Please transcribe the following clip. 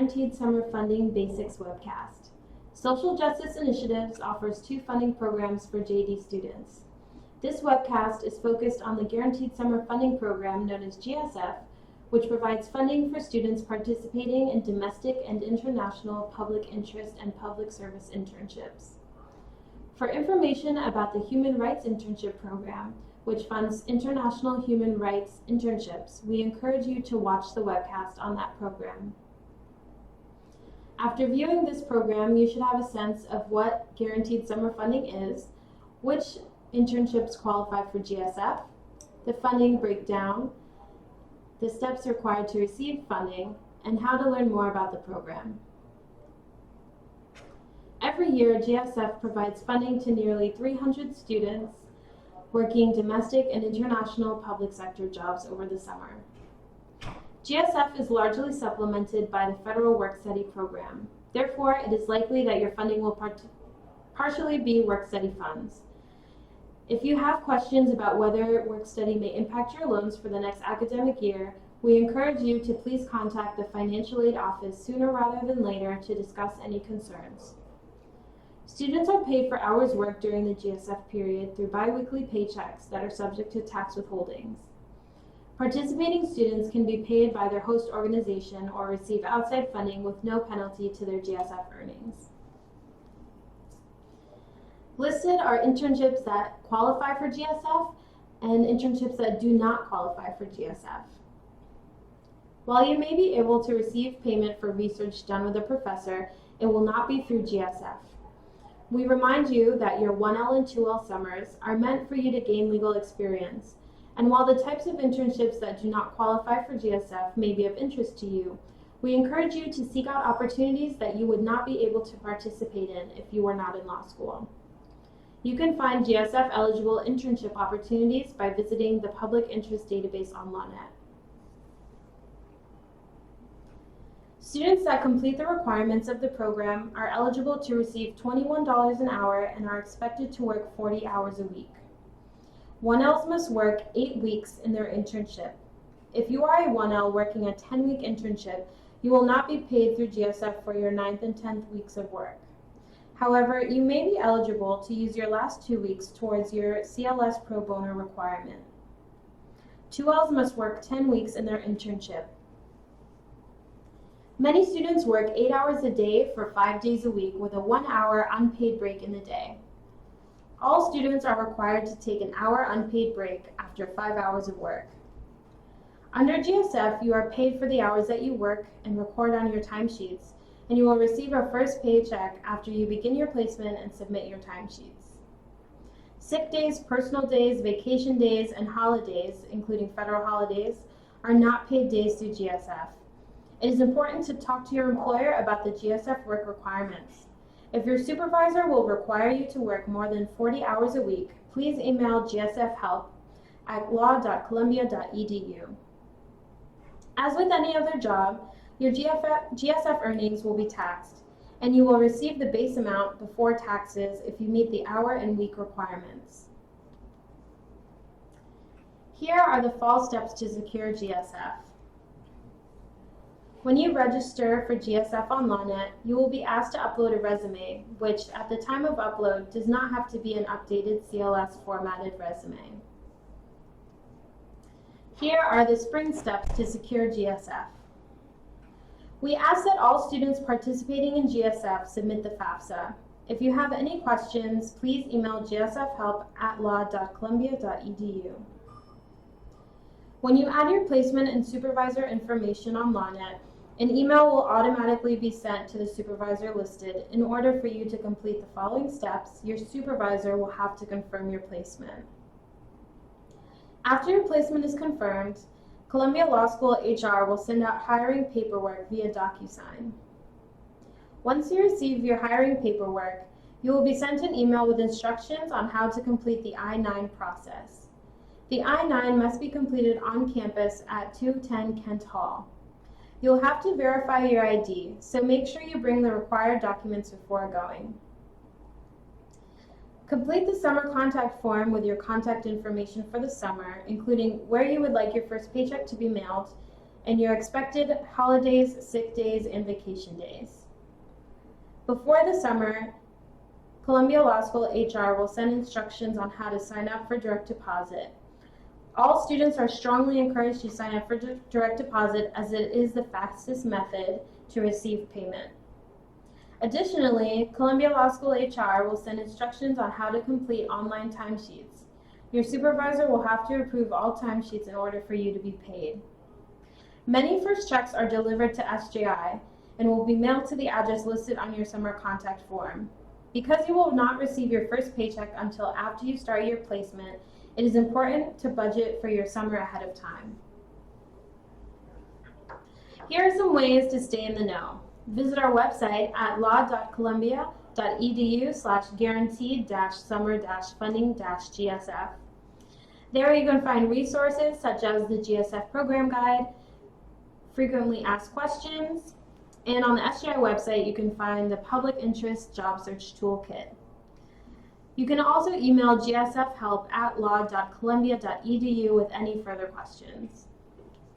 Guaranteed Summer Funding Basics webcast. Social Justice Initiatives offers 2 funding programs for JD students. This webcast is focused on the Guaranteed Summer Funding Program known as GSF, which provides funding for students participating in domestic and international public interest and public service internships. For information about the Human Rights Internship Program, which funds international human rights internships, we encourage you to watch the webcast on that program. After viewing this program, you should have a sense of what Guaranteed Summer Funding is, which internships qualify for GSF, the funding breakdown, the steps required to receive funding, and how to learn more about the program. Every year, GSF provides funding to nearly 300 students working domestic and international public sector jobs over the summer. GSF is largely supplemented by the federal work-study program. Therefore, it is likely that your funding will partially be work-study funds. If you have questions about whether work-study may impact your loans for the next academic year, we encourage you to please contact the Financial Aid Office sooner rather than later to discuss any concerns. Students are paid for hours worked during the GSF period through biweekly paychecks that are subject to tax withholdings. Participating students can be paid by their host organization or receive outside funding with no penalty to their GSF earnings. Listed are internships that qualify for GSF and internships that do not qualify for GSF. While you may be able to receive payment for research done with a professor, it will not be through GSF. We remind you that your 1L and 2L summers are meant for you to gain legal experience, and while the types of internships that do not qualify for GSF may be of interest to you, we encourage you to seek out opportunities that you would not be able to participate in if you were not in law school. You can find GSF eligible internship opportunities by visiting the Public Interest Database on LawNet. Students that complete the requirements of the program are eligible to receive $21 an hour and are expected to work 40 hours a week. 1Ls must work 8 weeks in their internship. If you are a 1L working a 10-week internship, you will not be paid through GSF for your 9th and 10th weeks of work. However, you may be eligible to use your last 2 weeks towards your CLS pro bono requirement. 2Ls must work 10 weeks in their internship. Many students work 8 hours a day for 5 days a week with a 1-hour unpaid break in the day. All students are required to take an hour unpaid break after 5 hours of work. Under GSF, you are paid for the hours that you work and record on your timesheets, and you will receive your first paycheck after you begin your placement and submit your timesheets. Sick days, personal days, vacation days, and holidays, including federal holidays, are not paid days through GSF. It is important to talk to your employer about the GSF work requirements. If your supervisor will require you to work more than 40 hours a week, please email gsfhelp@law.columbia.edu. As with any other job, your GSF earnings will be taxed, and you will receive the base amount before taxes if you meet the hour and week requirements. Here are the fall steps to secure GSF. When you register for GSF on LawNet, you will be asked to upload a resume, which at the time of upload does not have to be an updated CLS formatted resume. Here are the spring steps to secure GSF. We ask that all students participating in GSF submit the FAFSA. If you have any questions, please email gsfhelp@law.columbia.edu. When you add your placement and supervisor information on LawNet, an email will automatically be sent to the supervisor listed. In order for you to complete the following steps, your supervisor will have to confirm your placement. After your placement is confirmed, Columbia Law School HR will send out hiring paperwork via DocuSign. Once you receive your hiring paperwork, you will be sent an email with instructions on how to complete the I-9 process. The I-9 must be completed on campus at 210 Kent Hall. You'll have to verify your ID, so make sure you bring the required documents before going. Complete the summer contact form with your contact information for the summer, including where you would like your first paycheck to be mailed and your expected holidays, sick days, and vacation days. Before the summer, Columbia Law School HR will send instructions on how to sign up for direct deposit. All students are strongly encouraged to sign up for direct deposit as it is the fastest method to receive payment. Additionally, Columbia Law School HR will send instructions on how to complete online timesheets. Your supervisor will have to approve all timesheets in order for you to be paid. Many first checks are delivered to SJI and will be mailed to the address listed on your summer contact form. Because you will not receive your first paycheck until after you start your placement, it is important to budget for your summer ahead of time. Here are some ways to stay in the know. Visit our website at law.columbia.edu/guaranteed-summer-funding-GSF. There you can find resources such as the GSF Program Guide, frequently asked questions, and on the SGI website you can find the Public Interest Job Search Toolkit. You can also email gsfhelp@law.columbia.edu with any further questions.